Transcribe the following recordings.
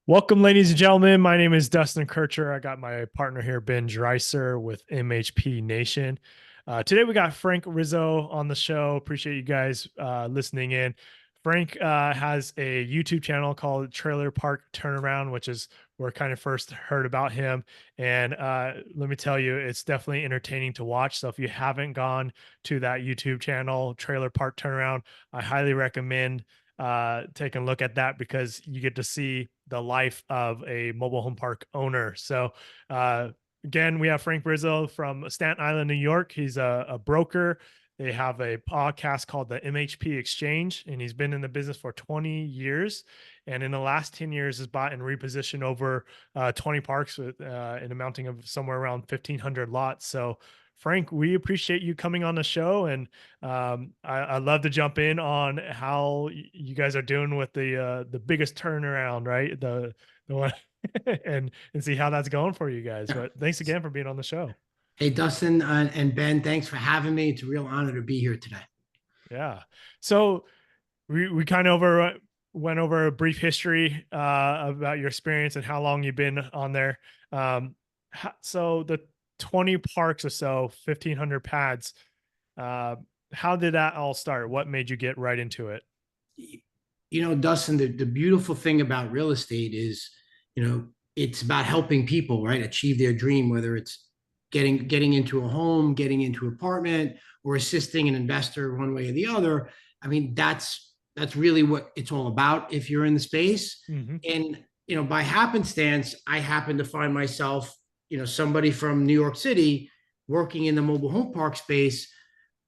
Welcome, ladies and gentlemen. My name is Dustin Kircher. I got my partner here, Ben Driecer with MHP Nation. Today we got Frank Rizzo on the show. Appreciate you guys listening in. Frank has a YouTube channel called Trailer Park Turnaround, which is where I kind of first heard about him. And let me tell you, it's definitely entertaining to watch. So if you haven't gone to that YouTube channel, Trailer Park Turnaround, I highly recommend taking a look at that because you get to see the life of a mobile home park owner. So, again, we have Frank Rizzo from Staten Island, New York. He's a broker. They have a podcast called the MHP Exchange, and he's been in the business for 20 years. And in the last 10 years, has bought and repositioned over 20 parks with an amounting of somewhere around 1,500 lots. So, Frank, we appreciate you coming on the show, and I love to jump in on how you guys are doing with the biggest turnaround, right? The one and see how that's going for you guys. Yeah. But thanks again for being on the show. Hey, Dustin and Ben, thanks for having me. It's a real honor to be here today. Yeah. So we kind of went over a brief history about your experience and how long you've been on there. So the 20 parks or so, 1,500 pads. Uh, how did that all start? What made you get right into it? Dustin, the beautiful thing about real estate is, it's about helping people, right, achieve their dream, whether it's getting into a home, getting into an apartment, or assisting an investor one way or the other. I mean, that's really what it's all about if you're in the space. Hmm. And, by happenstance, I happen to find myself, somebody from New York City working in the mobile home park space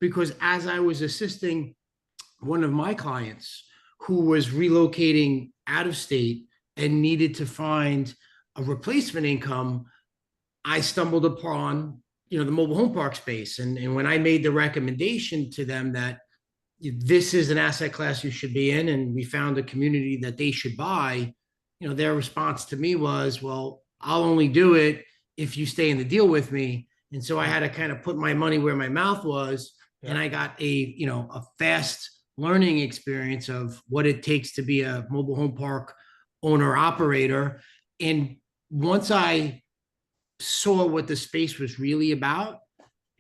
because as I was assisting one of my clients who was relocating out of state and needed to find a replacement income, I stumbled upon the mobile home park space. And when I made the recommendation to them that this is an asset class you should be in, and we found a community that they should buy, their response to me was, well, I'll only do it if you stay in the deal with me. And so I had to kind of put my money where my mouth was, Yeah. and I got a fast learning experience of what it takes to be a mobile home park owner operator. And once I saw what the space was really about,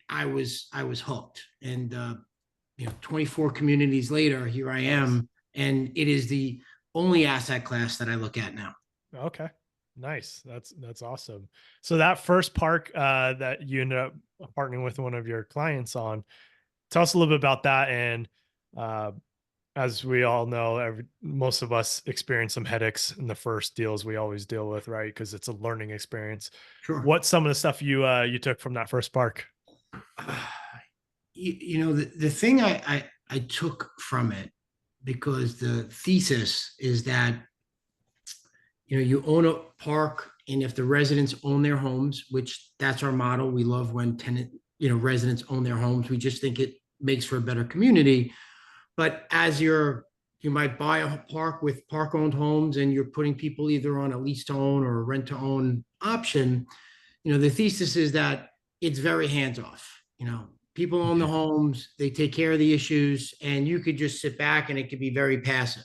I was hooked. And 24 communities later, here I Nice. am, and it is the only asset class that I look at now. Okay. Nice. That's awesome. So that first park that you ended up partnering with one of your clients on, tell us a little bit about that. And uh, as we all know, most of us experience some headaches in the first deals we always deal with, right? Because it's a learning experience. Sure. What's some of the stuff you took from that first park? The thing I took from it, because the thesis is that you own a park, and if the residents own their homes, which that's our model, we love when residents own their homes. We just think it makes for a better community. But as you might buy a park with park owned homes, and you're putting people either on a lease to own or a rent to own option, the thesis is that it's very hands off. People own the homes, they take care of the issues, and you could just sit back and it could be very passive.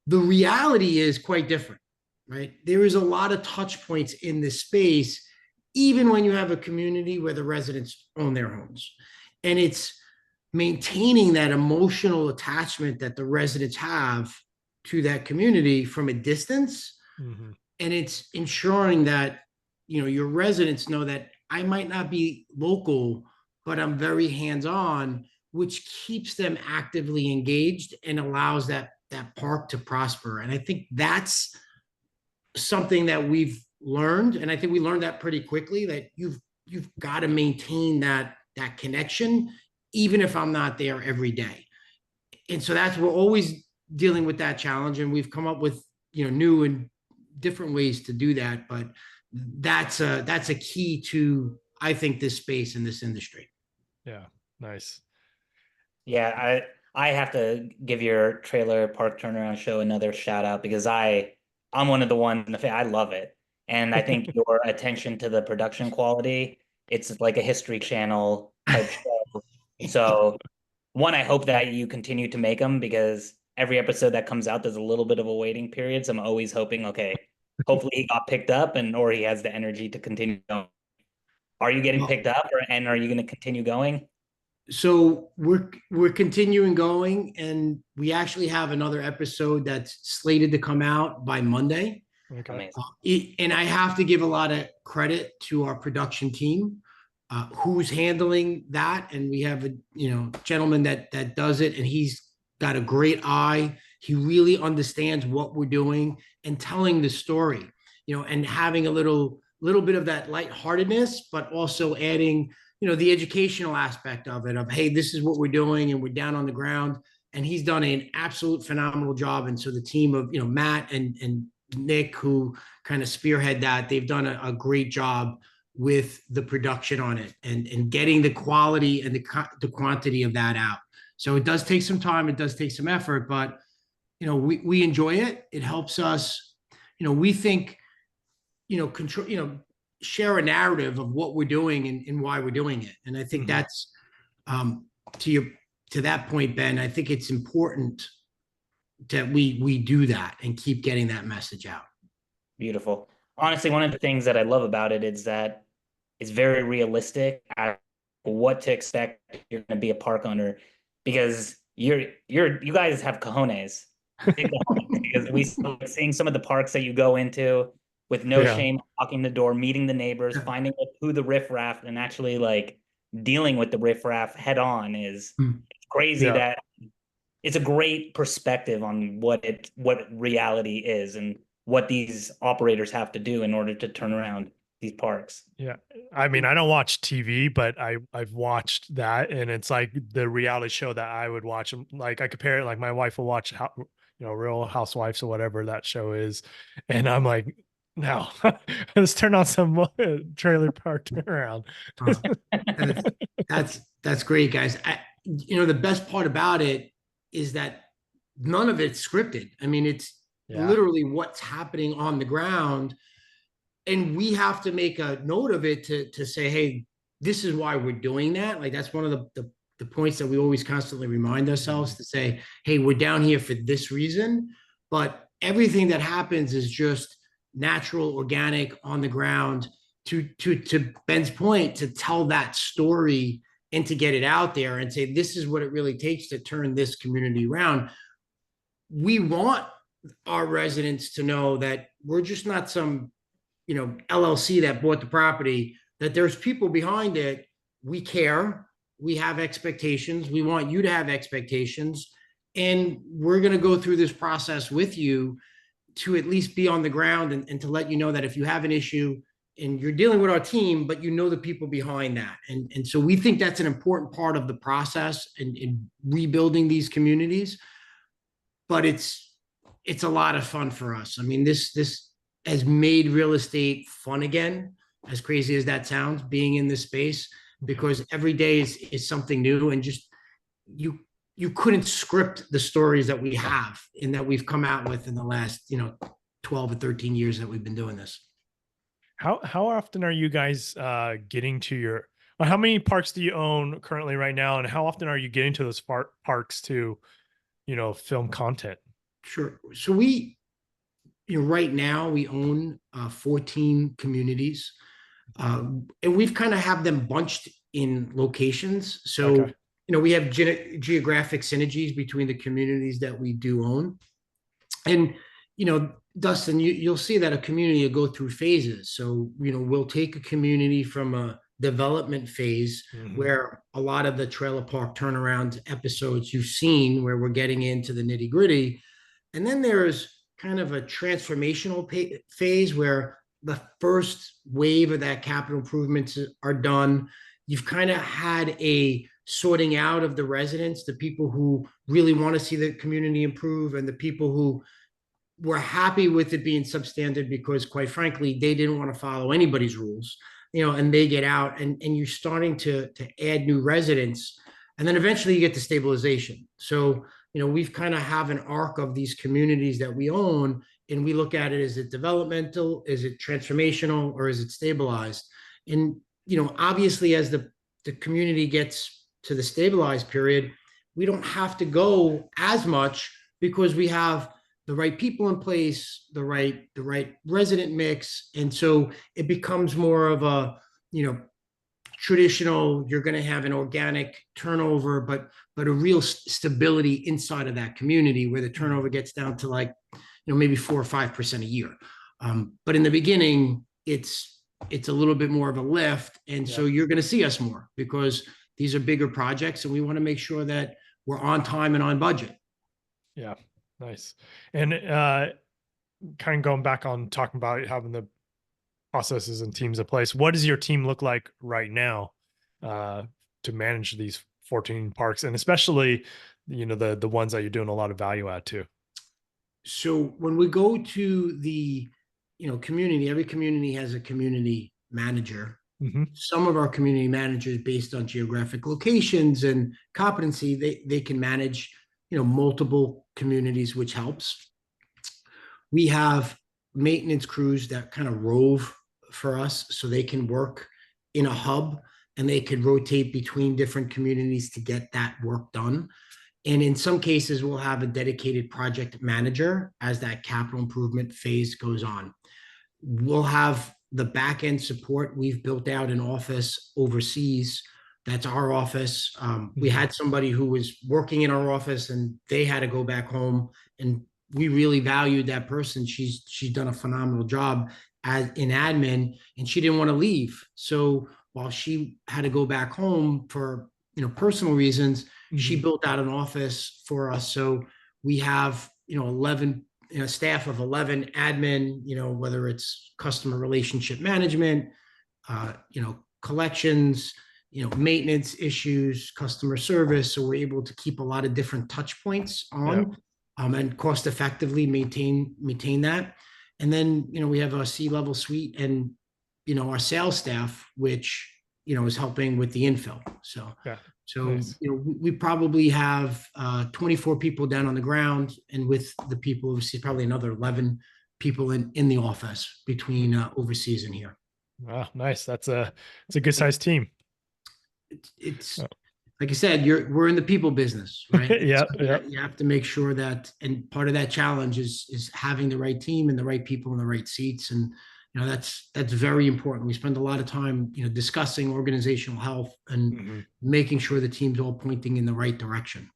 The reality is quite different, right? There is a lot of touch points in this space, even when you have a community where the residents own their homes. And it's maintaining that emotional attachment that the residents have to that community from a distance. Hmm. And it's ensuring that your residents know that I might not be local, but I'm very hands-on, which keeps them actively engaged and allows that park to prosper. And I think that's something that we've learned, and I think we learned that pretty quickly, that you've got to maintain that connection, even if I'm not there every day. And so we're always dealing with that challenge, and we've come up with new and different ways to do that. But that's a key to, I think, this space in this industry. Yeah. Nice. Yeah, I have to give your trailer park turnaround show another shout out because I'm one of the ones in the I love it. And I think your attention to the production quality, it's like a History Channel type show. So one, I hope that you continue to make them because every episode that comes out, there's a little bit of a waiting period. So I'm always hoping, okay, hopefully he got picked up or he has the energy to continue going. Are you getting Well, picked up and are you going to continue going? so we're continuing going, and we actually have another episode that's slated to come out by Monday. Okay. Amazing. And I have to give a lot of credit to our production team, who's handling that. And we have a gentleman that does it, and he's got a great eye. He really understands what we're doing and telling the story, and having a little bit of that lightheartedness, but also adding the educational aspect of it, of hey, this is what we're doing, and we're down on the ground. And he's done an absolute phenomenal job. And so the team of Matt and Nick, who kind of spearhead that, they've done a great job with the production on it, and getting the quality and the quantity of that out. So it does take some time, it does take some effort, but we enjoy it. It helps us. We think control, share a narrative of what we're doing and why we're doing it. And I think that's to that point, Ben. I think it's important that we do that and keep getting that message out. Beautiful. Honestly, one of the things that I love about it is that it's very realistic at what to expect if you're going to be a park owner, because you guys have cojones, big cojones, because seeing some of the parks that you go into with no Yeah. shame, walking the door, meeting the neighbors, finding out who the riffraff, and actually like dealing with the riffraff head on is crazy. Yeah. That it's a great perspective on what reality is and what these operators have to do in order to turn around these parks. Yeah. I mean, I don't watch TV, but I've watched that, and it's like the reality show that I would watch. Like I compare it, like my wife will watch Real Housewives or whatever that show is. And I'm like, no, let's turn on some trailer park turnaround. That's great, guys. The best part about it is that none of it's scripted. I mean, it's literally what's happening on the ground. And we have to make a note of it to say, hey, this is why we're doing that. Like, that's one of the points that we always constantly remind ourselves to say, hey, we're down here for this reason. But everything that happens is just natural, organic, on the ground, to Ben's point, to tell that story and to get it out there and say, this is what it really takes to turn this community around. We want our residents to know that we're just not some LLC that bought the property, that there's people behind it. We care. We have expectations. We want you to have expectations. And we're going to go through this process with you to at least be on the ground, and to let you know that if you have an issue and you're dealing with our team, but the people behind that. And so we think that's an important part of the process in rebuilding these communities. But it's a lot of fun for us. I mean, this has made real estate fun again, as crazy as that sounds, being in this space, because every day is something new, and just you couldn't script the stories that we have and that we've come out with in the last 12 or 13 years that we've been doing this. How often are you guys getting to your, or how many parks do you own currently right now, and how often are you getting to those parks to film content? Sure. So we right now we own 14 communities, and we've kind of have them bunched in locations. So Okay. we have geographic synergies between the communities that we do own. And Dustin, you'll see that a community will go through phases. So we'll take a community from a development phase, where a lot of the trailer park turnaround episodes you've seen, where we're getting into the nitty gritty. And then there's kind of a transformational phase, where the first wave of that capital improvements are done. You've kind of had a sorting out of the residents, the people who really want to see the community improve, and the people who were happy with it being substandard because, quite frankly, they didn't want to follow anybody's rules, and they get out, and you're starting to add new residents. And then eventually you get to stabilization. So we've kind of have an arc of these communities that we own, and we look at it: is it developmental, is it transformational, or is it stabilized? And obviously, as the community gets to the stabilized period, we don't have to go as much, because we have the right people in place, the right resident mix, and so it becomes more of a, you know, traditional. You're going to have an organic turnover, but a real stability inside of that community where the turnover gets down to like, you know, maybe 4 or 5% a year. But in the beginning, it's a little bit more of a lift, and so you're going to see us more because these are bigger projects, and we want to make sure that we're on time and on budget. Yeah, nice. And kind of going back on talking about having the processes and teams in place, what does your team look like right now to manage these 14 parks, and especially, you know, the ones that you're doing a lot of value add to? So when we go to the, you know, community, every community has a community manager. Mm-hmm. Some of our community managers, based on geographic locations and competency, they can manage, you know, multiple communities, which helps. We have maintenance crews that kind of rove for us, so they can work in a hub and they could rotate between different communities to get that work done. And in some cases, we'll have a dedicated project manager as that capital improvement phase goes on. We'll have the back end support. We've built out an office overseas. That's our office. We had somebody who was working in our office and they had to go back home, and we really valued that person. She's done a phenomenal job as in admin, and she didn't want to leave. So while she had to go back home for, you know, personal reasons, she built out an office for us. So we have, you know, 11, you know, staff of 11 admin, you know, whether it's customer relationship management, you know, collections, you know, maintenance issues, customer service. So we're able to keep a lot of different touch points on, and cost effectively maintain that. And then, you know, we have a C-level suite and, you know, our sales staff, which, you know, is helping with the infill. So nice. You know, we probably have 24 people down on the ground, and with the people overseas, probably another 11 people in the office between overseas and here. Wow, nice. It's a good sized team. It's like I said, we're in the people business, right? Yeah. You have to make sure that, and part of that challenge is having the right team and the right people in the right seats. And, you know, that's very important. We spend a lot of time, you know, discussing organizational health and making sure the team's all pointing in the right direction.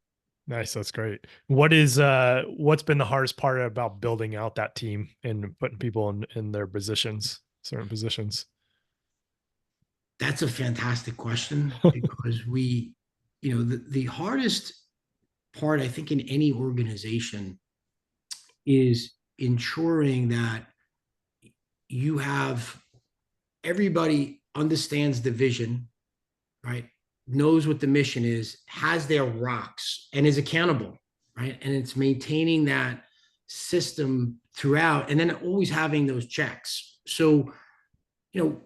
Nice. That's great. What's been the hardest part about building out that team and putting people in their positions, certain positions? That's a fantastic question because you know, the hardest part, I think, in any organization is ensuring that you have everybody understands the vision, right? Knows what the mission is, has their rocks, and is accountable, right? And it's maintaining that system throughout, and then always having those checks. So, you know,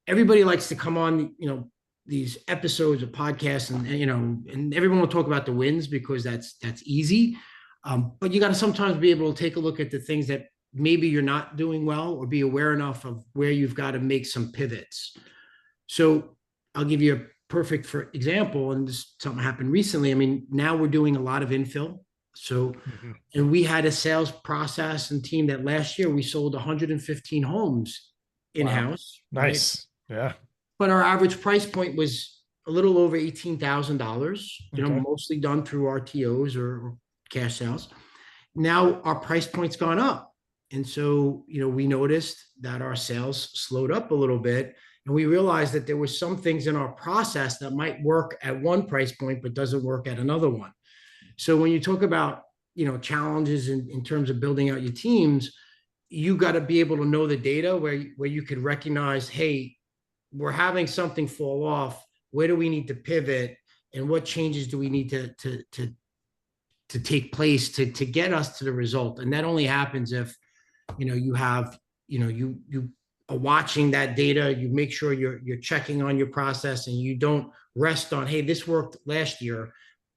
everybody likes to come on, you know, these episodes of podcasts, and you know, and everyone will talk about the wins because that's easy. But you got to sometimes be able to take a look at the things that maybe you're not doing well, or be aware enough of where you've got to make some pivots. So I'll give you a perfect for example, and this something happened recently. I mean, now we're doing a lot of infill. So, and we had a sales process and team that last year we sold 115 homes in-house. Wow. Nice. Right? Yeah. But our average price point was a little over $18,000, you know, mostly done through RTOs or cash sales. Now our price point's gone up. And so, you know, we noticed that our sales slowed up a little bit, and we realized that there were some things in our process that might work at one price point, but doesn't work at another one. So when you talk about, you know, challenges in terms of building out your teams, you got to be able to know the data where you could recognize, hey, we're having something fall off. Where do we need to pivot, and what changes do we need to take place to get us to the result? And that only happens if, you know, you have, you know, you are watching that data. You make sure you're checking on your process, and you don't rest on, hey, this worked last year.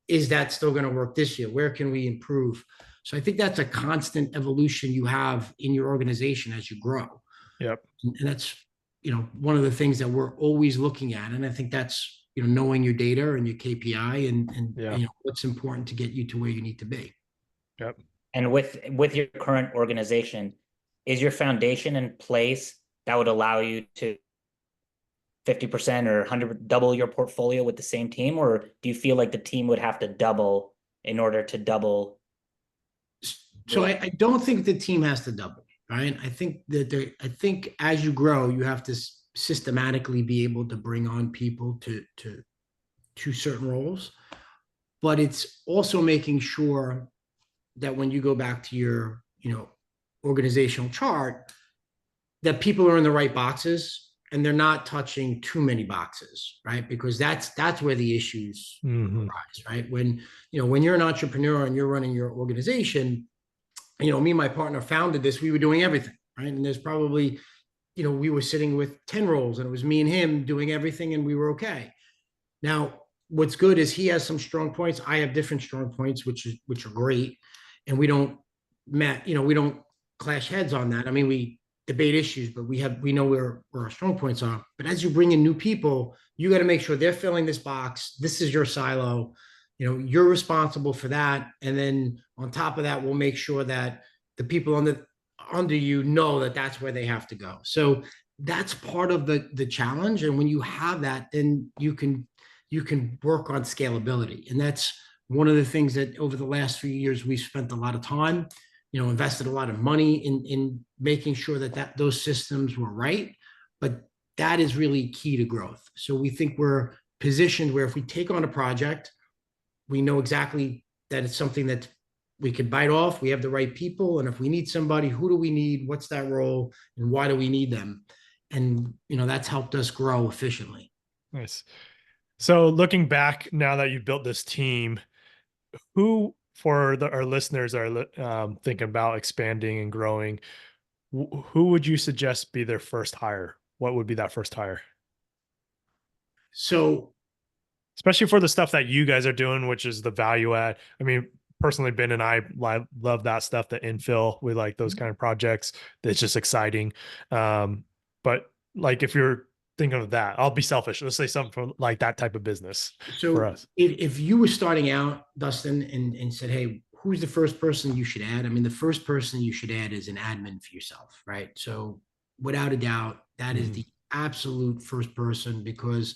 Is that still going to work this year? Where can we improve? So I think that's a constant evolution you have in your organization as you grow. Yep. And that's, you know, one of the things that we're always looking at. And I think that's, you know, knowing your data and your KPI and you know, what's important to get you to where you need to be. Yep. And with your current organization, is your foundation in place that would allow you to 50% or 100 double your portfolio with the same team, or do you feel like the team would have to double in order to double? So I don't think the team has to double, right? I think as you grow, you have to systematically be able to bring on people to certain roles, but it's also making sure that when you go back to your, organizational chart, that people are in the right boxes and they're not touching too many boxes, right? Because that's where the issues Mm-hmm. arise, right? When you're an entrepreneur and you're running your organization, me and my partner founded this, we were doing everything, right? And there's probably, we were sitting with 10 roles and it was me and him doing everything and we were okay. Now, what's good is he has some strong points. I have different strong points, which are great. And we don't clash heads on that. I mean, we debate issues, but we know where our strong points are. But as you bring in new people, you got to make sure they're filling this box. This is your silo. You're responsible for that. And then on top of that, we'll make sure that the people under you know that that's where they have to go. So that's part of the challenge. And when you have that, then you can work on scalability. And that's one of the things that over the last few years, we've spent a lot of time, invested a lot of money in making sure that those systems were right. But that is really key to growth. So we think we're positioned where if we take on a project, we know exactly that it's something that we could bite off. We have the right people. And if we need somebody, who do we need? What's that role? And why do we need them? And, that's helped us grow efficiently. Nice. So looking back now that you've built this team, who for our listeners are thinking about expanding and growing, who would you suggest be their first hire? What would be that first hire? So, especially for the stuff that you guys are doing, which is the value add. I mean, personally, Ben and I love that stuff, the infill. We like those kind of projects. That's just exciting. But like, if you're thinking of that, I'll be selfish. Let's say something for like that type of business for us. if you were starting out, Dustin, and said, hey, who's the first person you should add? I mean, the first person you should add is an admin for yourself, right? So without a doubt, that is the absolute first person, because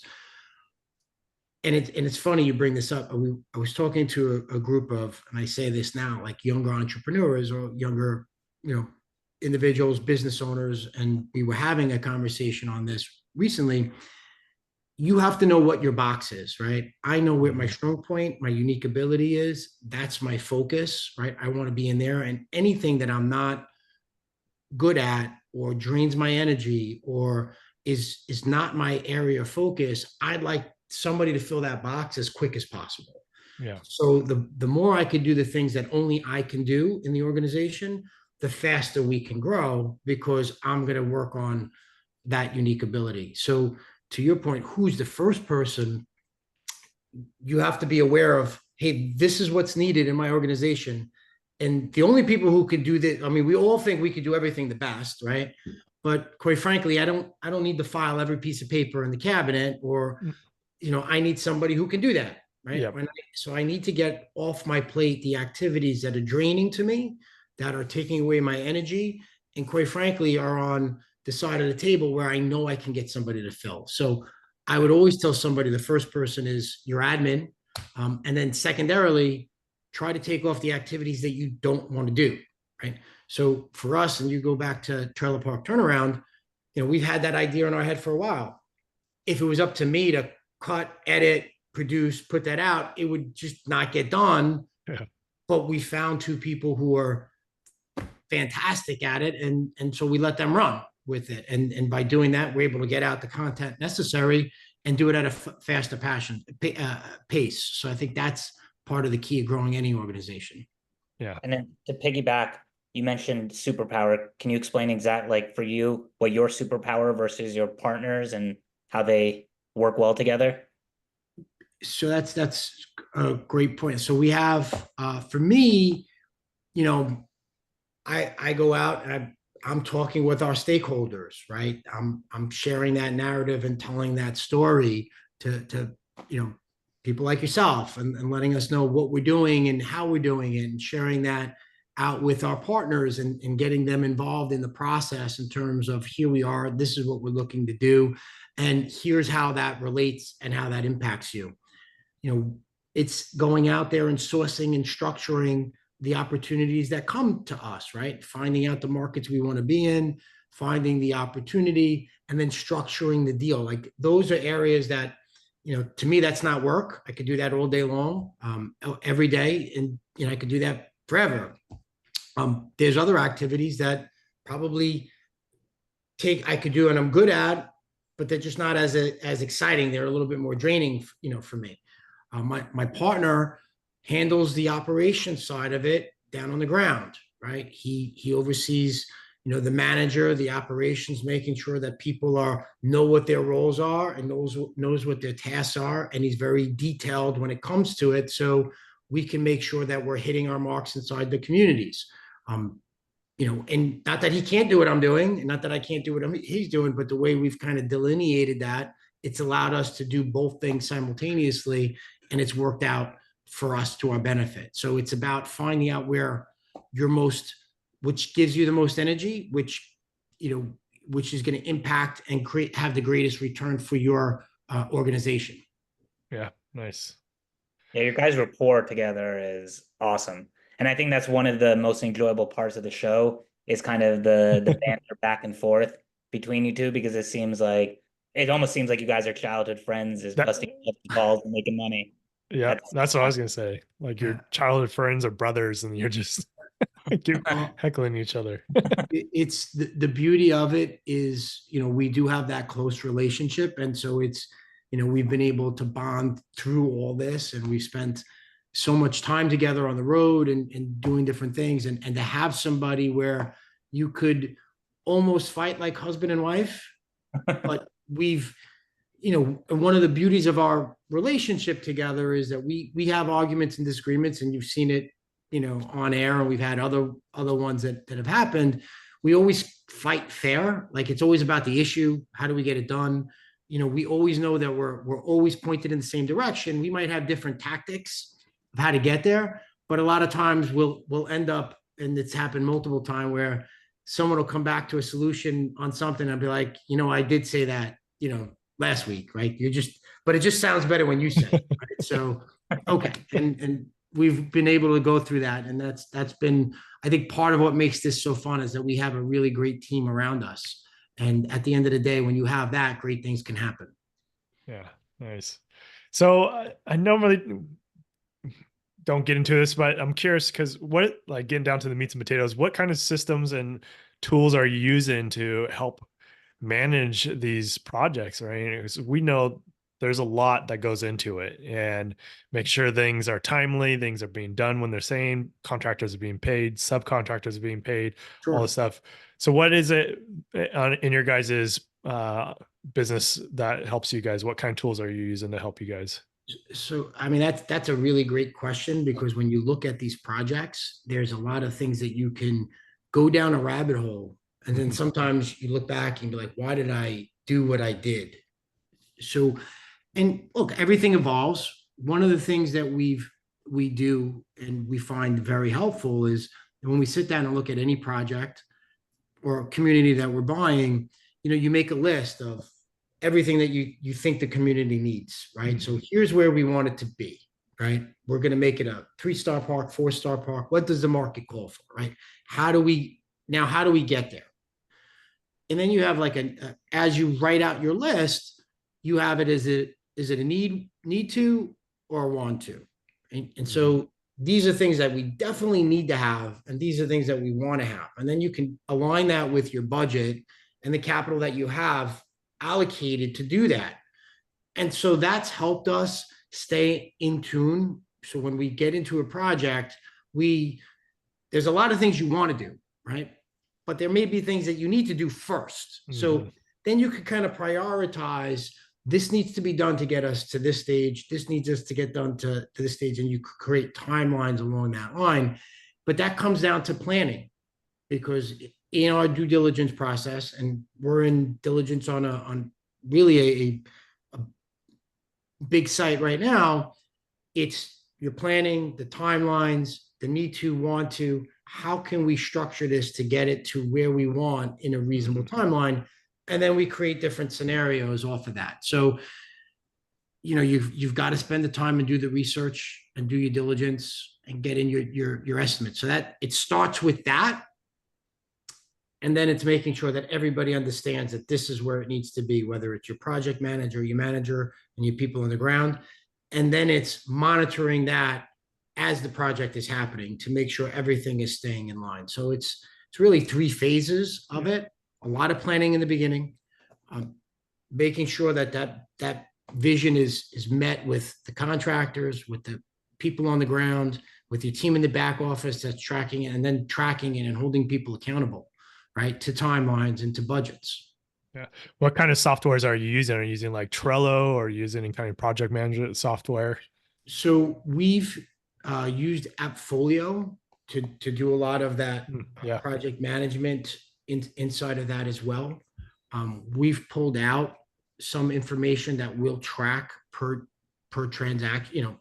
it's funny you bring this up. I was talking to a group of, and I say this now, like younger entrepreneurs or younger, individuals, business owners, and we were having a conversation on this recently. You have to know what your box is, right? I know where my strong point, my unique ability is. That's my focus, right? I want to be in there, and anything that I'm not good at or drains my energy or is not my area of focus, I'd like somebody to fill that box as quick as possible. Yeah. So the more I can do the things that only I can do in the organization, the faster we can grow, because I'm going to work on that unique ability. So to your point, who's the first person? You have to be aware of, hey, this is what's needed in my organization. And the only people who could do that, I mean, we all think we could do everything the best, right? But quite frankly, I don't need to file every piece of paper in the cabinet, or, I need somebody who can do that, right? Yep. So I need to get off my plate the activities that are draining to me, that are taking away my energy, and quite frankly, are on the side of the table where I know I can get somebody to fill. So I would always tell somebody the first person is your admin. And then secondarily, try to take off the activities that you don't want to do, right? So for us, and you go back to trailer park turnaround, we've had that idea in our head for a while. If it was up to me to cut, edit, produce, put that out, it would just not get done. Yeah. But we found two people who are fantastic at it, and so we let them run with it. And by doing that, we're able to get out the content necessary and do it at a faster pace. So I think that's part of the key of growing any organization. Yeah. And then to piggyback, you mentioned superpower. Can you explain exactly, like for you, what your superpower versus your partners and how they work well together? So that's a great point. So we have, for me, I go out and I'm talking with our stakeholders, right? I'm sharing that narrative and telling that story to people like yourself, and letting us know what we're doing and how we're doing it, and sharing that out with our partners and getting them involved in the process in terms of here we are, this is what we're looking to do, and here's how that relates and how that impacts you. You know, it's going out there and sourcing and structuring the opportunities that come to us, right? Finding out the markets we want to be in, finding the opportunity, and then structuring the deal. Like those are areas that, you know, to me, that's not work. I could do that all day long, every day, and you know, I could do that forever. There's other activities that probably I could do and I'm good at, but they're just not as exciting. They're a little bit more draining, you know, for me. My partner handles the operation side of it down on the ground, right? He oversees, you know, the manager, the operations, making sure that people know what their roles are and knows what their tasks are, and he's very detailed when it comes to it, so we can make sure that we're hitting our marks inside the communities. Um, you know, and not that he can't do what I'm doing, and not that I can't do what he's doing, but the way we've kind of delineated that, it's allowed us to do both things simultaneously, and it's worked out for us to our benefit. So it's about finding out where which gives you the most energy, which, you know, which is going to impact and have the greatest return for your organization. Yeah, nice. Yeah, your guys' rapport together is awesome. And I think that's one of the most enjoyable parts of the show is kind of the banter back and forth between you two, because it almost seems like you guys are childhood friends, is That busting calls and making money. yeah, That's that's what I was awesome. gonna say. Like your Yeah. childhood friends or brothers, and you're just keep Well, heckling each other. it's the beauty of it is, you know, we do have that close relationship, and so it's, you know, we've been able to bond through all this, and we spent so much time together on the road and doing different things, and to have somebody where you could almost fight like husband and wife, but we've, you know, and one of the beauties of our relationship together is that we have arguments and disagreements, and you've seen it, you know, on air, and we've had other ones that have happened. We always fight fair. Like it's always about the issue. How do we get it done? You know, we always know that we're always pointed in the same direction. We might have different tactics of how to get there, but a lot of times we'll end up, and it's happened multiple times where someone will come back to a solution on something and be like, you know, I did say that, you know, last week, right? But it just sounds better when you say it, right? So, okay. And we've been able to go through that. And that's been, I think, part of what makes this so fun is that we have a really great team around us. And at the end of the day, when you have that, great things can happen. Yeah, nice. So I normally don't get into this, but I'm curious because like getting down to the meats and potatoes, what kind of systems and tools are you using to help manage these projects, right? Because we know there's a lot that goes into it, and make sure things are timely, things are being done when they're saying, contractors are being paid, subcontractors are being paid, all this Sure. stuff. So what is it in your guys's business that helps you guys? What kind of tools are you using to help you guys? So, I mean, that's a really great question, because when you look at these projects, there's a lot of things that you can go down a rabbit hole. And then sometimes you look back and be like, why did I do what I did? So, and look, everything evolves. One of the things that we do and we find very helpful is when we sit down and look at any project or community that we're buying, you know, you make a list of everything that you think the community needs, right? So here's where we want it to be, right? We're going to make it a 3-star park, 4-star park. What does the market call for, right? How do we get there? And then you have like as you write out your list, you have it, is it a need to or a want to? And so these are things that we definitely need to have, and these are things that we want to have. And then you can align that with your budget and the capital that you have allocated to do that. And so that's helped us stay in tune. So when we get into a project, there's a lot of things you want to do, right? But there may be things that you need to do first. So then you can kind of prioritize, this needs to be done to get us to this stage. This needs us to get done to this stage. And you create timelines along that line. But that comes down to planning, because in our due diligence process, and we're in diligence on really a big site right now, it's your planning, the timelines, the need to, want to, how can we structure this to get it to where we want in a reasonable timeline? And then we create different scenarios off of that. So, you've got to spend the time and do the research and do your diligence and get in your estimate. So that it starts with that. And then it's making sure that everybody understands that this is where it needs to be, whether it's your project manager, your manager, and your people on the ground. And then it's monitoring that as the project is happening to make sure everything is staying in line. So it's really 3 phases of it. A lot of planning in the beginning, making sure that vision is met with the contractors, with the people on the ground, with your team in the back office that's tracking it, and then tracking it and holding people accountable, right, to timelines and to budgets. Yeah. What kind of softwares are you using? Are you using like Trello or using any kind of project management software? So we've used Appfolio to do a lot of that Yeah. project management inside of that as well. We've pulled out some information that we'll track per transaction,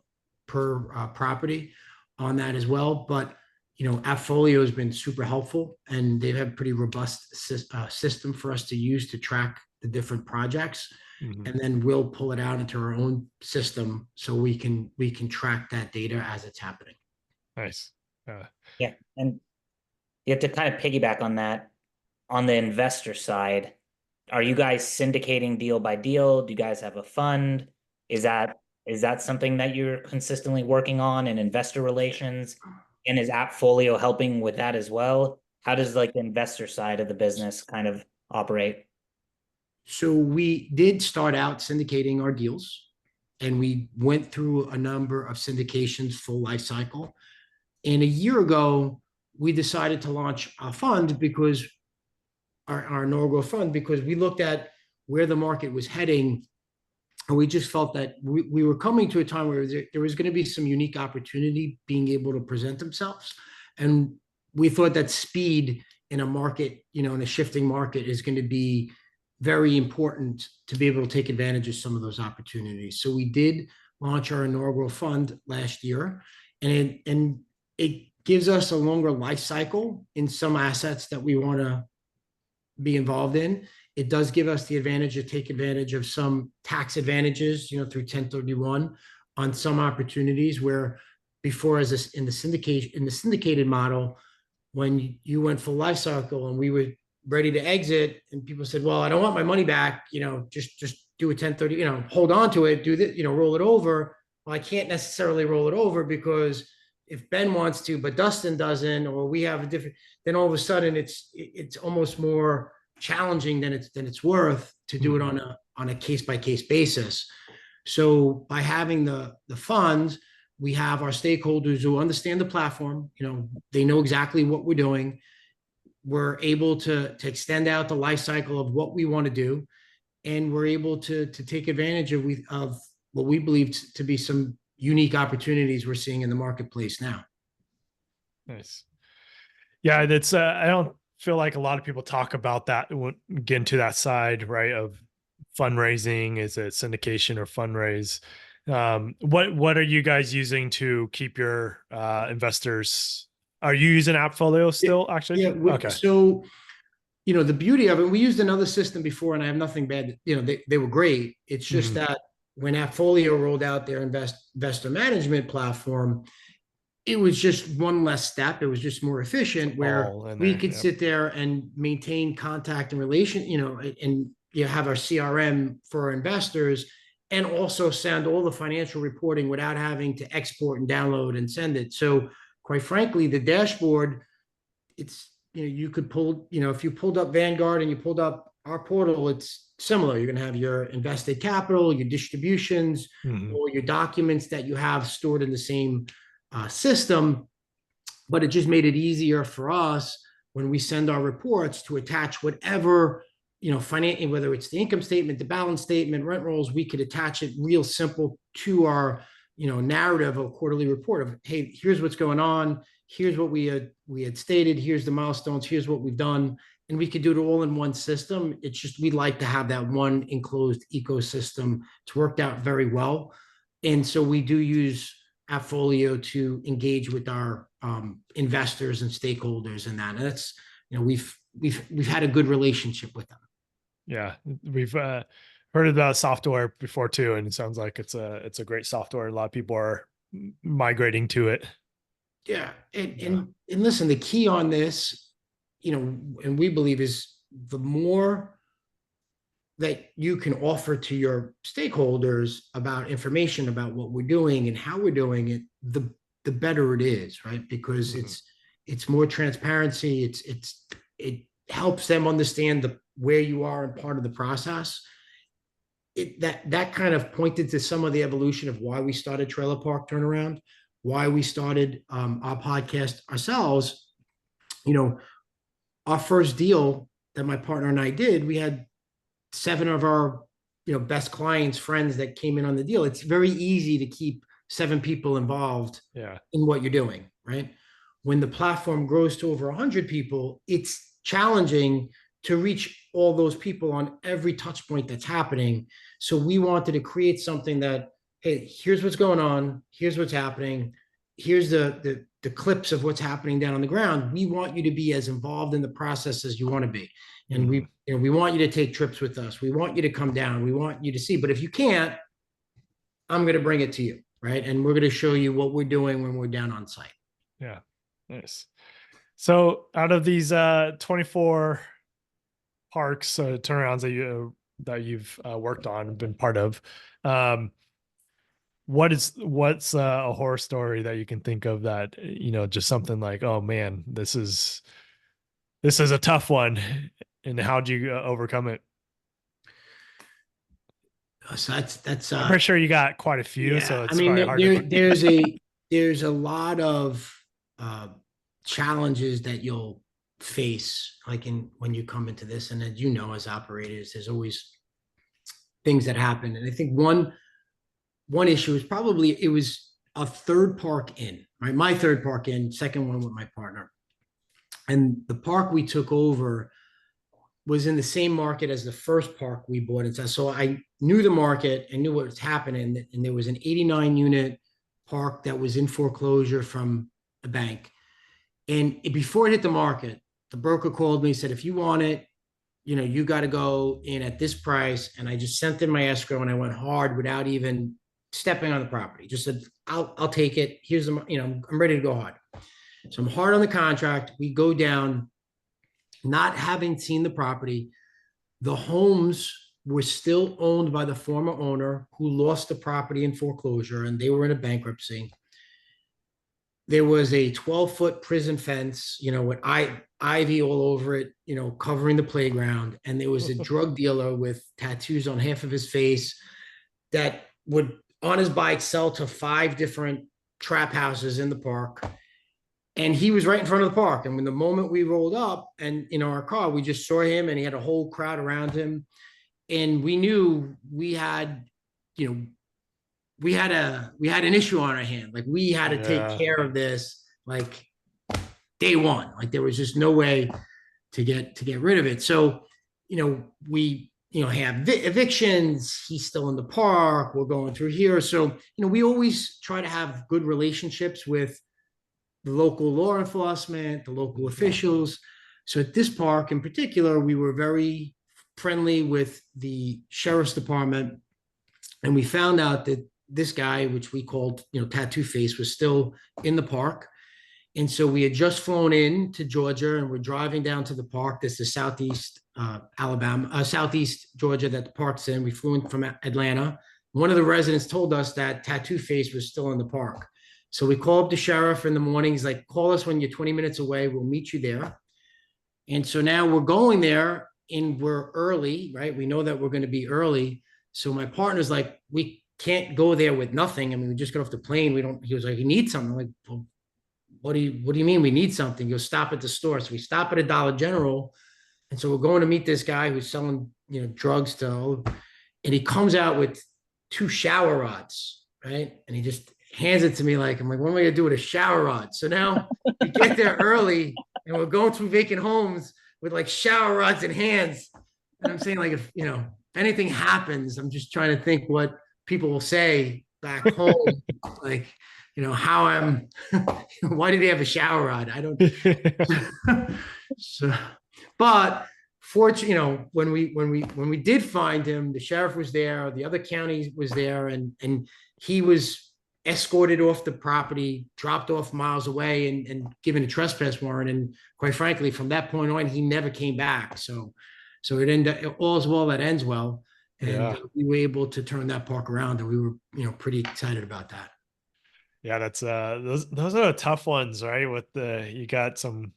per property on that as well. But Appfolio has been super helpful, and they've had pretty robust system for us to use to track the different projects. And then we'll pull it out into our own system so we can track that data as it's happening. Nice. Yeah, and you have to kind of piggyback on that. On the investor side, are you guys syndicating deal by deal? Do you guys have a fund? Is that something that you're consistently working on in investor relations? And is Appfolio helping with that as well? How does like the investor side of the business kind of operate? So we did start out syndicating our deals, and we went through a number of syndications full life cycle. And a year ago, we decided to launch a fund because our inaugural fund, because we looked at where the market was heading, and we just felt that we were coming to a time where there was going to be some unique opportunity being able to present themselves. And we thought that speed in a market, in a shifting market, is going to be very important to be able to take advantage of some of those opportunities. So we did launch our inaugural fund last year, and it gives us a longer life cycle in some assets that we want to be involved in. It does give us the advantage to take advantage of some tax advantages, through 1031 on some opportunities where before, in the syndicated model, when you went full life cycle and we were ready to exit and people said, well, I don't want my money back, just do a 1030, hold on to it, do this, roll it over. Well, I can't necessarily roll it over because if Ben wants to, but Dustin doesn't, or we have a different, then all of a sudden it's almost more challenging than it's worth to do it on a case by case basis. So by having the funds, we have our stakeholders who understand the platform. They know exactly what we're doing. We're able to extend out the life cycle of what we want to do, and we're able to take advantage of what we believe to be some unique opportunities we're seeing in the marketplace now. Nice. Yeah, that's I don't feel like a lot of people talk about that, get into that side, right, of fundraising. Is it syndication or fundraise? What are you guys using to keep your investors? Are you using Appfolio still, actually? Yeah. Okay. So, the beauty of it, we used another system before, and I have nothing bad. They were great. It's just that when Appfolio rolled out their investor management platform, it was just one less step. It was just more efficient, where we could sit there and maintain contact and relation, and have our CRM for our investors, and also send all the financial reporting without having to export and download and send it. So quite frankly, the dashboard, it's, you could pull, if you pulled up Vanguard and you pulled up our portal, it's similar. You're going to have your invested capital, your distributions, or your documents that you have stored in the same system. But it just made it easier for us when we send our reports to attach whatever, financial, whether it's the income statement, the balance statement, rent rolls, we could attach it real simple to our, narrative of quarterly report of, hey, here's what's going on. Here's what we had stated. Here's the milestones. Here's what we've done. And we could do it all in one system. It's just, we like to have that one enclosed ecosystem. It's worked out very well. And so we do use Appfolio to engage with our investors and stakeholders and that. And that's, we've had a good relationship with them. Yeah, we've heard about software before too, and it sounds like it's a great software. A lot of people are migrating to it. Yeah, and listen, the key on this, and we believe is the more that you can offer to your stakeholders about information about what we're doing and how we're doing it, the better it is, right? Because it's more transparency. It helps them understand where you are in part of the process. That kind of pointed to some of the evolution of why we started Trailer Park Turnaround, why we started our podcast ourselves. Our first deal that my partner and I did, we had 7 of our best clients, friends that came in on the deal. It's very easy to keep 7 people involved in what you're doing, right? When the platform grows to over 100 people, it's challenging to reach all those people on every touch point that's happening. So we wanted to create something that, hey, here's what's going on, here's what's happening, here's the clips of what's happening down on the ground. We want you to be as involved in the process as you want to be. And we want you to take trips with us. We want you to come down. We want you to see. But if you can't, I'm going to bring it to you, right? And we're going to show you what we're doing when we're down on site. Yeah, nice. So out of these 24 parks turnarounds that you've worked on and been part of, what's a horror story that you can think of that just something like, oh man, this is a tough one, and how'd you overcome it? So that's I'm pretty sure you got quite a few. Yeah, So it's I mean, probably hard to there's a lot of challenges that you'll face, like when you come into this, and as as operators, there's always things that happen. And I think one issue is probably it was a third park in, right? My third park in, second one with my partner, and the park we took over was in the same market as the first park we bought into. So I knew the market, I knew what was happening, and there was an 89 unit park that was in foreclosure from a bank. And before it hit the market, the broker called me and said, if you want it, you got to go in at this price. And I just sent in my escrow and I went hard without even stepping on the property. Just said, I'll take it. Here's the, I'm ready to go hard. So I'm hard on the contract. We go down, not having seen the property. The homes were still owned by the former owner who lost the property in foreclosure, and they were in a bankruptcy. There was a 12-foot prison fence, with ivy all over it, covering the playground. And there was a drug dealer with tattoos on half of his face that would, on his bike, sell to 5 different trap houses in the park. And he was right in front of the park. And when the moment we rolled up and our car, we just saw him, and he had a whole crowd around him. And we knew we had an issue on our hand. Like, we had to take care of this, like, day one. Like, there was just no way to get rid of it. So, we, have evictions. He's still in the park. We're going through here. So, we always try to have good relationships with the local law enforcement, the local officials. So at this park in particular, we were very friendly with the sheriff's department. And we found out that this guy, which we called, Tattoo Face, was still in the park. And so we had just flown in to Georgia, and we're driving down to the park. This is southeast southeast Georgia that the park's in. We flew in from Atlanta. One of the residents told us that Tattoo Face was still in the park. So we call up the sheriff in the morning. He's like, call us when you're 20 minutes away. We'll meet you there. And so now we're going there, and we're early, right? We know that we're going to be early. So my partner's like, we can't go there with nothing. I mean, we just got off the plane. He was like, you need something. I'm like, well, what do you mean we need something? You'll stop at the store. So we stop at a Dollar General. And so we're going to meet this guy who's selling, drugs to, and he comes out with 2 shower rods, right? And he just hands it to me. Like, I'm like, what am I gonna do with a shower rod? So now we get there early, and we're going through vacant homes with like shower rods in hands. And I'm saying, like, if anything happens, I'm just trying to think what people will say back home. Like, how I'm, why did he have a shower rod? I don't, so, but fortunately, when we did find him, the sheriff was there, the other county was there, and he was escorted off the property, dropped off miles away, and given a trespass warrant. And quite frankly, from that point on, he never came back. So it ended all's well that ends well, and Yeah. we were able to turn that park around, and we were pretty excited about that. Yeah, that's those are the tough ones, right? With you got some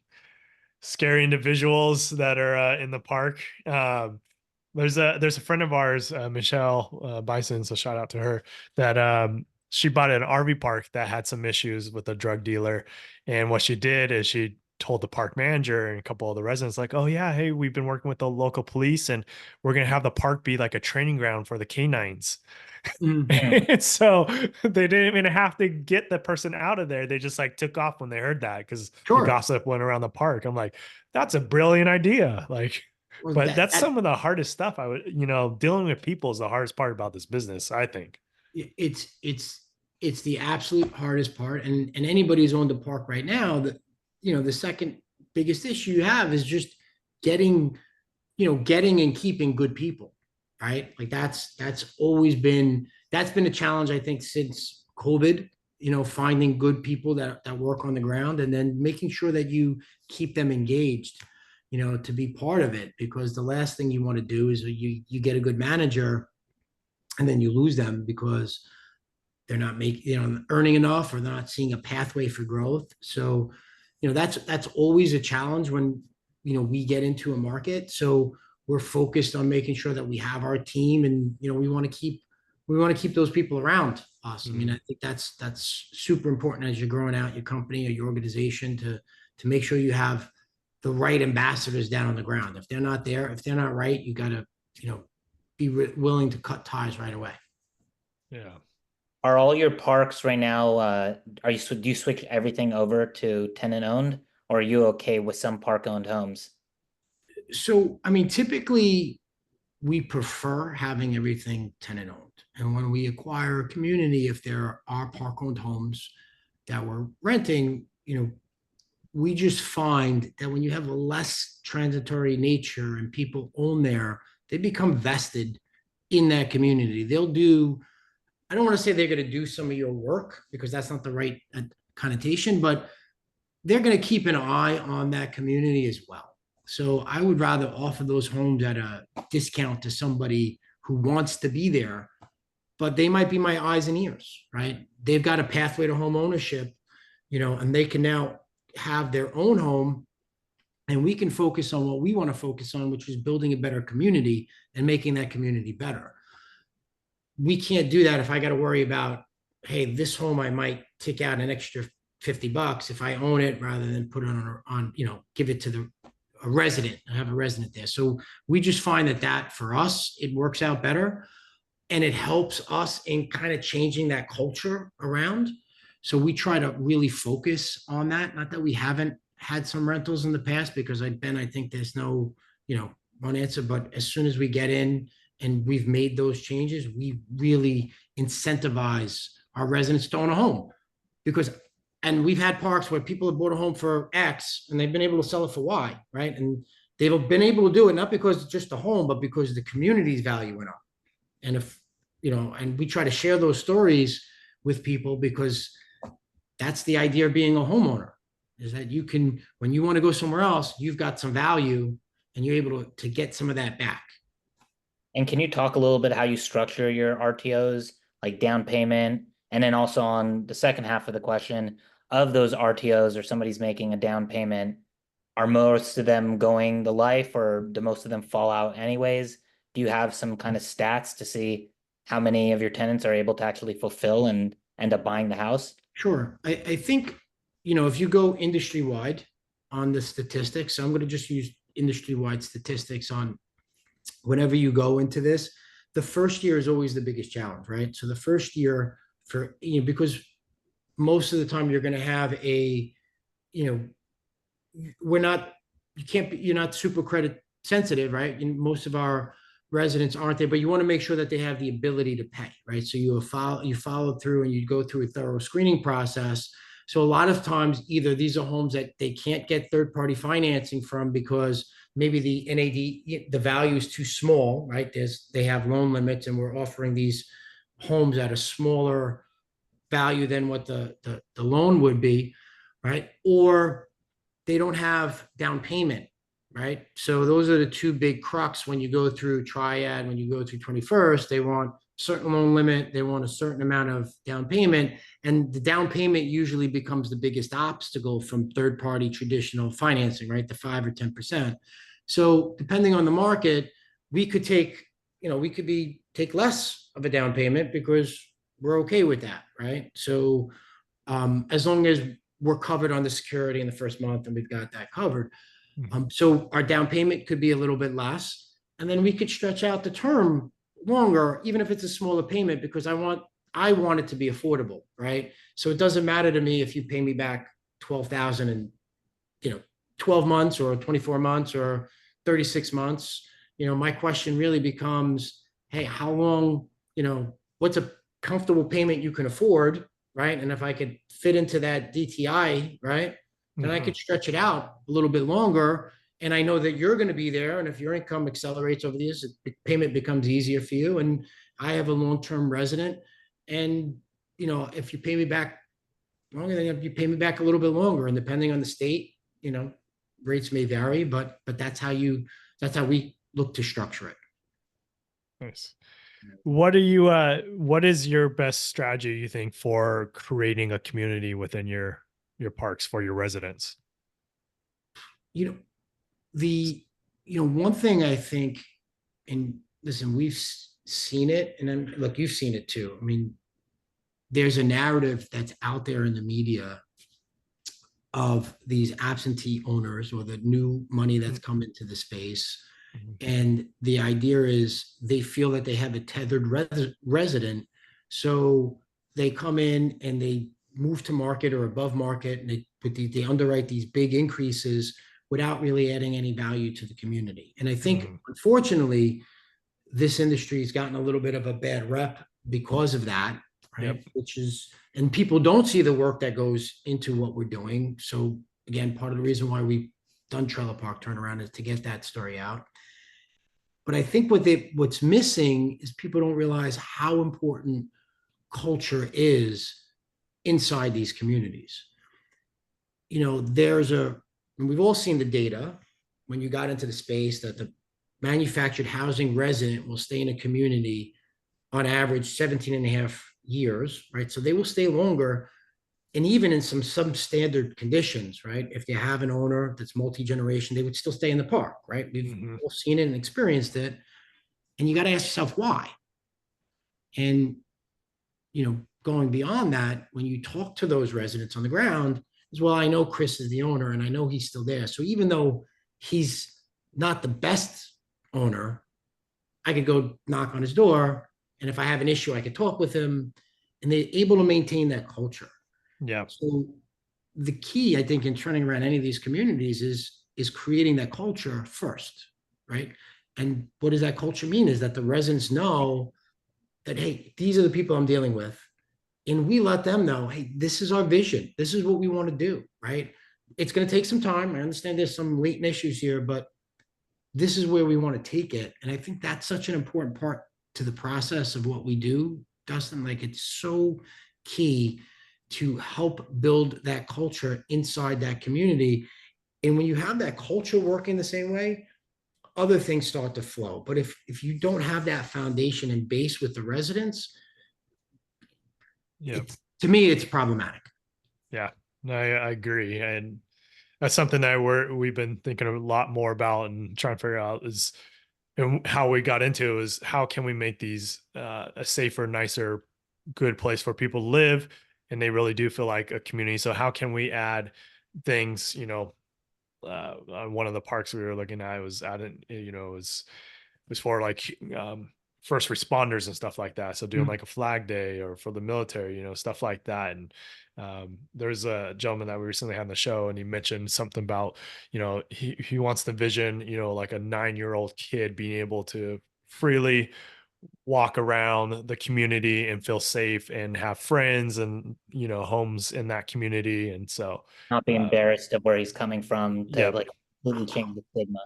scary individuals that are in the park. There's a friend of ours, Michelle Bison, so shout out to her, that she bought an RV park that had some issues with a drug dealer. And what she did is she told the park manager and a couple of the residents, like, oh yeah, hey, we've been working with the local police and we're gonna have the park be like a training ground for the canines. Mm, Mm. And so they didn't even have to get the person out of there. They just like took off when they heard that because the sure. gossip went around the park. I'm like, that's a brilliant idea. Like, Well, but that that's that some of the hardest stuff. Dealing with people is the hardest part about this business, I think. it's the absolute hardest part. And anybody who's owned a park right now, the second biggest issue you have is just getting getting and keeping good people, right? Like that's been a challenge, I think, since COVID. Finding good people that work on the ground, and then making sure that you keep them engaged, to be part of it. Because the last thing you want to do is you get a good manager, and then you lose them because they're not making earning enough, or they're not seeing a pathway for growth. So that's always a challenge when we get into a market. So we're focused on making sure that we have our team, and we want to keep those people around us. I mean, Mhm. I think that's super important as you're growing out your company or your organization, to make sure you have the right ambassadors down on the ground. If they're not there, if they're not right, you got to be willing to cut ties right away. Yeah. Are all your parks right now, do you switch everything over to tenant owned, or are you okay with some park owned homes? So, I mean, typically we prefer having everything tenant owned. And when we acquire a community, if there are park owned homes that we're renting, we just find that when you have a less transitory nature and people own there, they become vested in that community. I don't want to say they're going to do some of your work, because that's not the right connotation, but they're going to keep an eye on that community as well. So I would rather offer those homes at a discount to somebody who wants to be there, but they might be my eyes and ears, right? They've got a pathway to home ownership, and they can now have their own home, and we can focus on what we want to focus on, which is building a better community and making that community better. We can't do that if I got to worry about, hey, this home I might take out an extra $50 if I own it, rather than put it on give it to a resident. I have a resident there. So we just find that for us, it works out better, and it helps us in kind of changing that culture around. So we try to really focus on that. Not that we haven't had some rentals in the past, because I think there's no, one answer, but as soon as we get in and we've made those changes, we really incentivize our residents to own a home. And we've had parks where people have bought a home for X and they've been able to sell it for Y, right? And they've been able to do it not because it's just a home, but because the community's value went up. And and we try to share those stories with people, because that's the idea of being a homeowner, is that you can, when you want to go somewhere else, you've got some value, and you're able to get some of that back. And can you talk a little bit how you structure your RTOs, like down payment, and then also on the second half of the question, of those RTOs or somebody's making a down payment, are most of them going the life, or do most of them fall out anyways? Do you have some kind of stats to see how many of your tenants are able to actually fulfill and end up buying the house? Sure. I think, if you go industry wide on the statistics, so I'm going to just use industry wide statistics on whenever you go into this. The first year is always the biggest challenge, right? So the first year, because most of the time you're going to have you know, we're not, you can't be, you're not super credit sensitive, right? Most of our residents aren't there, but you want to make sure that they have the ability to pay, right? So you follow through and you go through a thorough screening process. So a lot of times, either these are homes that they can't get third-party financing from because maybe the NAD, the value is too small, right? They have loan limits, and we're offering these homes at a smaller value than what the loan would be, right? Or they don't have down payment, right? So those are the two big crux when you go through Triad, when you go through 21st, they want certain loan limit, they want a certain amount of down payment, and the down payment usually becomes the biggest obstacle from third party traditional financing, right? The 5 or 10%. So depending on the market, we could take, we could be take less of a down payment because we're okay with that, right? So as long as we're covered on the security in the first month and we've got that covered. Mhm. So our down payment could be a little bit less, and then we could stretch out the term longer, even if it's a smaller payment, because I want it to be affordable, right? So it doesn't matter to me if you pay me back 12,000 in, 12 months or 24 months or 36 months. My question really becomes, hey, how long, what's a comfortable payment you can afford, right? And if I could fit into that DTI, right, then I Mhm. could stretch it out a little bit longer. And I know that you're going to be there. And if your income accelerates over the years, the payment becomes easier for you. And I have a long-term resident. And, if you pay me back longer, then you pay me back a little bit longer. And depending on the state, rates may vary, but that's how we look to structure it. Nice. What is your best strategy you think for creating a community within your parks for your residents? You know, the one thing I think, and listen, we've seen it, and then look, you've seen it too. I mean, there's a narrative that's out there in the media of these absentee owners or the new money that's come into the space. Mhm. And the idea is they feel that they have a tethered resident. So they come in and they move to market or above market, and they underwrite these big increases without really adding any value to the community. And I think, Mhm. unfortunately, this industry has gotten a little bit of a bad rep because of that, Yep. right? And people don't see the work that goes into what we're doing. So again, part of the reason why we've done Trailer Park Turnaround is to get that story out. But I think what's missing is people don't realize how important culture is inside these communities. And we've all seen the data when you got into the space that the manufactured housing resident will stay in a community on average 17 and a half years, right? So they will stay longer, and even in some substandard conditions, right? If they have an owner that's multi-generation, they would still stay in the park, right? We've Mhm. all seen it and experienced it. And you got to ask yourself why. And, going beyond that, when you talk to those residents on the ground, as well, I know Chris is the owner and I know he's still there. So even though he's not the best owner, I could go knock on his door. And if I have an issue, I could talk with him, and they're able to maintain that culture. Yeah. So the key, I think, in turning around any of these communities is creating that culture first, right? And what does that culture mean? Is that the residents know that, hey, these are the people I'm dealing with, and we let them know, hey, this is our vision, this is what we want to do, right? It's going to take some time. I understand there's some latent issues here, but this is where we want to take it. And I think that's such an important part to the process of what we do, Dustin. Like, it's so key to help build that culture inside that community. And when you have that culture working the same way, other things start to flow. But if you don't have that foundation and base with the residents, Yeah. it's to me, it's problematic. Yeah. No, I agree. And that's something that we've been thinking a lot more about and trying to figure out is, and how we got into is how can we make these a safer, nicer, good place for people to live, and they really do feel like a community. So how can we add things? On one of the parks we were looking at, was adding, it was for like first responders and stuff like that. So doing Mm. like a flag day or for the military, stuff like that. And there's a gentleman that we recently had on the show, and he mentioned something about, he wants the vision, like a 9-year-old kid being able to freely walk around the community and feel safe and have friends and, homes in that community. And so, Not be embarrassed of where he's coming from to yep, like completely change the stigma.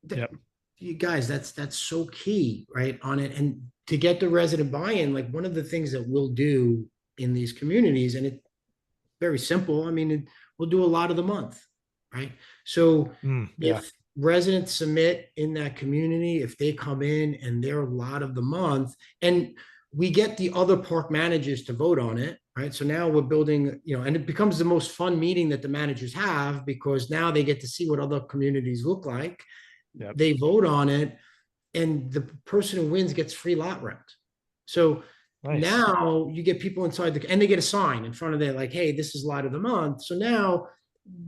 yep, You guys, that's so key, right, on it. And to get the resident buy-in, like one of the things that we'll do in these communities, and it's very simple. I mean, we'll do a lot of the month, right? So yeah, if residents submit in that community, if they come in and they're a lot of the month, and we get the other park managers to vote on it, right? So now we're building, and it becomes the most fun meeting that the managers have, because now they get to see what other communities look like. yep, They vote on it, and the person who wins gets free lot rent. So nice. now you get people inside and they get a sign in front of there like, hey, this is lot of the month. So now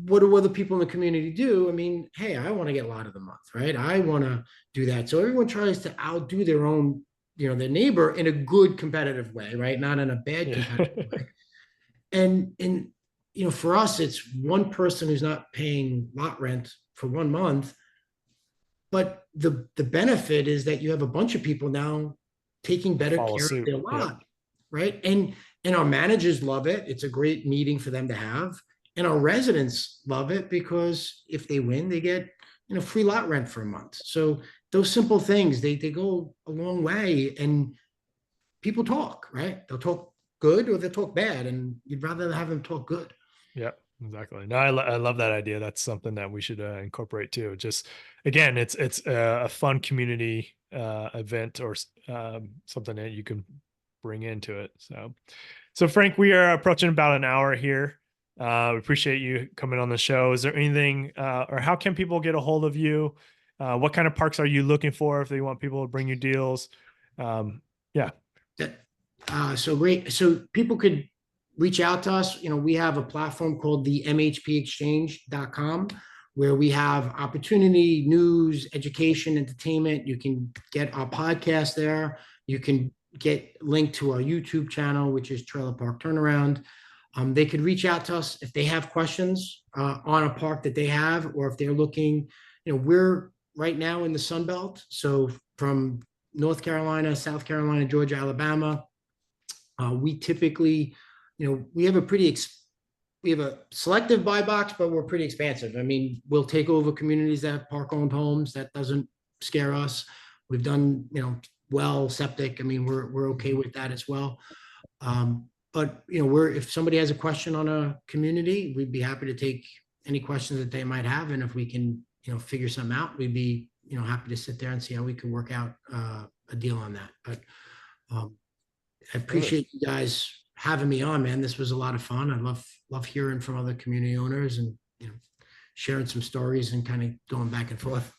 what do other people in the community do? I mean, hey, I want to get lot of the month, right? I want to do that. So everyone tries to outdo their own, their neighbor in a good competitive way, right? Not in a bad Yeah. competitive way. And for us, it's one person who's not paying lot rent for 1 month. But the benefit is that you have a bunch of people now taking better Follow care of suit. their Yep. lot, right? And our managers love it. It's a great meeting for them to have. And our residents love it because if they win, they get free lot rent for a month. So those simple things, they go a long way. And people talk, right? They'll talk good or they'll talk bad. And you'd rather have them talk good. Yep, exactly. No, I love that idea. That's something that we should incorporate too. Just again, it's a fun community event or something that you can bring into it. So Frank, we are approaching about an hour here. We appreciate you coming on the show. Is there anything, or how can people get a hold of you? What kind of parks are you looking for if they want people to bring you deals? Yeah, So great. So people could reach out to us. We have a platform called the mhpexchange.com where we have opportunity, news, education, entertainment. You can get our podcast there. You can get linked to our YouTube channel, which is Trailer Park Turnaround. They could reach out to us if they have questions on a park that they have, or if they're looking, we're right now in the Sun Belt. So from North Carolina, South Carolina, Georgia, Alabama, we typically, we have we have a selective buy box, but we're pretty expansive. I mean, we'll take over communities that have park-owned homes. That doesn't scare us. We've done, well, septic. I mean, we're okay with that as well. But if somebody has a question on a community, we'd be happy to take any questions that they might have, and if we can, figure something out, we'd be, happy to sit there and see how we can work out a deal on that. But I appreciate you guys having me on, man. This was a lot of fun. I love hearing from other community owners and sharing some stories and kind of going back and forth.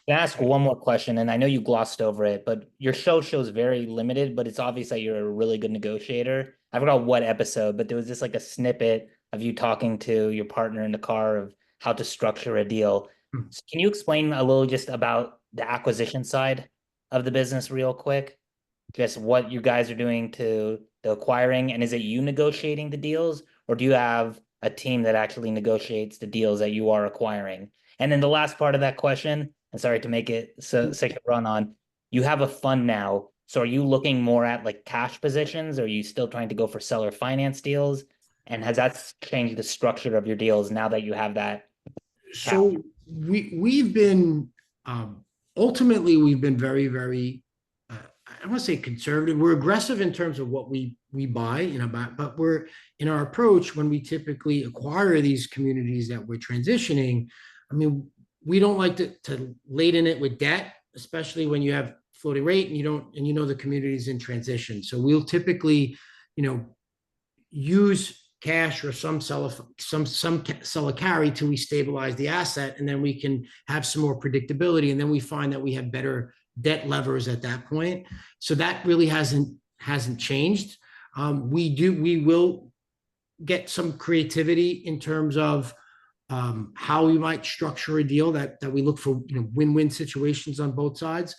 Can I ask one more question? And I know you glossed over it, but your shows very limited, but it's obvious that you're a really good negotiator. I forgot what episode, but there was just like a snippet of you talking to your partner in the car of how to structure a deal. So can you explain a little just about the acquisition side of the business real quick? Just what you guys are doing to the acquiring, and is it you negotiating the deals, or do you have a team that actually negotiates the deals that you are acquiring? And then the last part of that question, and sorry to make it such a run on, you have a fund now. So are you looking more at like cash positions? Or are you still trying to go for seller finance deals? And has that changed the structure of your deals now that you have that? So we've been ultimately we've been very, very I want to say conservative. We're aggressive in terms of what we buy, but we're in our approach when we typically acquire these communities that we're transitioning. I mean, we don't like to laden it with debt, especially when you have floating rate and the community is in transition. So we'll typically, use cash or some seller carry till we stabilize the asset, and then we can have some more predictability. And then we find that we have better debt levers at that point. So that really hasn't changed. We will get some creativity in terms of how we might structure a deal that we look for, win-win situations on both sides.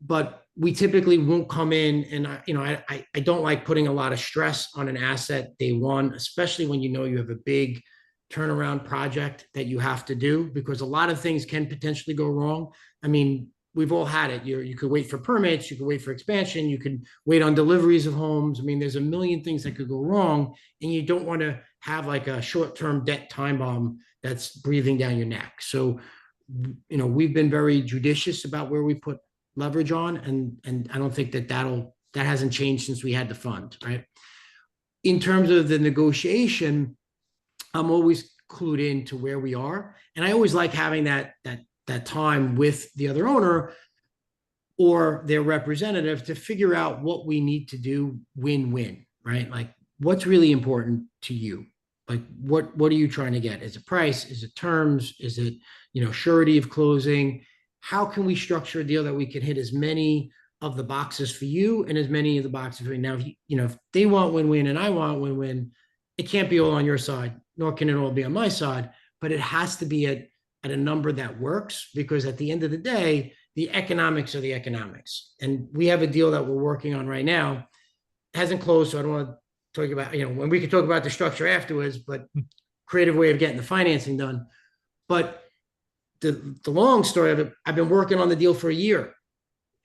But we typically won't come in, and I don't like putting a lot of stress on an asset day one, especially when you have a big turnaround project that you have to do, because a lot of things can potentially go wrong. I mean, we've all had it. You could wait for permits, you could wait for expansion, you could wait on deliveries of homes. I mean, there's a million things that could go wrong, and you don't want to have like a short-term debt time bomb that's breathing down your neck. So, we've been very judicious about where we put leverage on, and I don't think that hasn't changed since we had the fund, right? In terms of the negotiation, I'm always clued in to where we are, and I always like having that time with the other owner or their representative to figure out what we need to do win-win, right? Like, what's really important to you? Like, what are you trying to get? Is it price? Is it terms? Is it, surety of closing? How can we structure a deal that we can hit as many of the boxes for you and as many of the boxes for me? Now, if they want win-win and I want win-win, it can't be all on your side, nor can it all be on my side, but it has to be at a number that works, because at the end of the day, the economics are the economics. And we have a deal that we're working on right now. It hasn't closed, so I don't want to talk about, when we can talk about the structure afterwards, but creative way of getting the financing done. But the long story of it, I've been working on the deal for a year.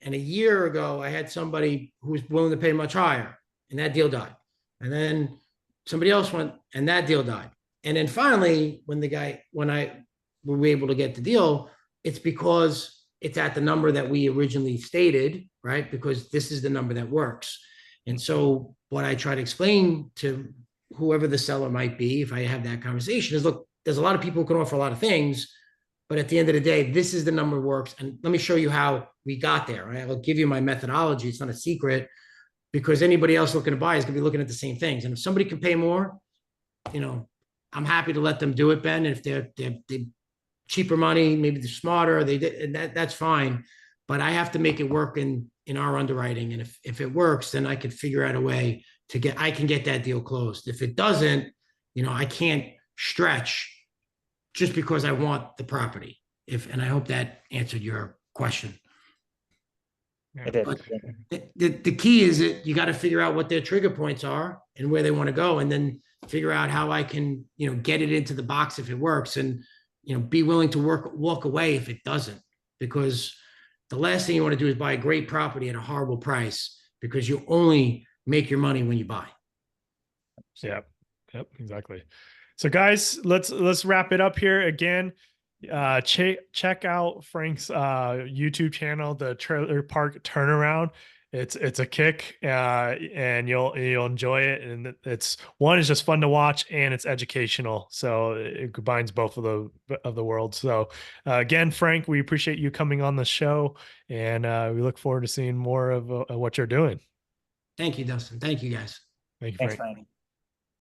And a year ago, I had somebody who was willing to pay much higher, and that deal died. And then somebody else went, and that deal died. And then finally, when we were able to get the deal, it's because it's at the number that we originally stated, right? Because this is the number that works. And so what I try to explain to whoever the seller might be, if I have that conversation, is, look, there's a lot of people who can offer a lot of things, but at the end of the day, this is the number that works. And let me show you how we got there, right? I'll give you my methodology. It's not a secret, because anybody else looking to buy is going to be looking at the same things. And if somebody can pay more, I'm happy to let them do it, Ben. If they're cheaper money, maybe they're smarter, that's fine. But I have to make it work in our underwriting. And if it works, then I can figure out a way I can get that deal closed. If it doesn't, I can't stretch just because I want the property. And I hope that answered your question. It did. But the key is that you got to figure out what their trigger points are and where they want to go, and then figure out how I can, get it into the box if it works, and, be willing to walk away if it doesn't, because the last thing you want to do is buy a great property at a horrible price, because you only make your money when you buy. Yep, exactly. So guys, let's wrap it up here again. Check out Frank's YouTube channel, the Trailer Park Turnaround. It's a kick, and you'll enjoy it. And it's just fun to watch, and it's educational. So it combines both of the worlds. So again, Frank, we appreciate you coming on the show, and we look forward to seeing more of what you're doing. Thank you, Dustin. Thank you, guys. Thank you, Thanks, Frank. Frank.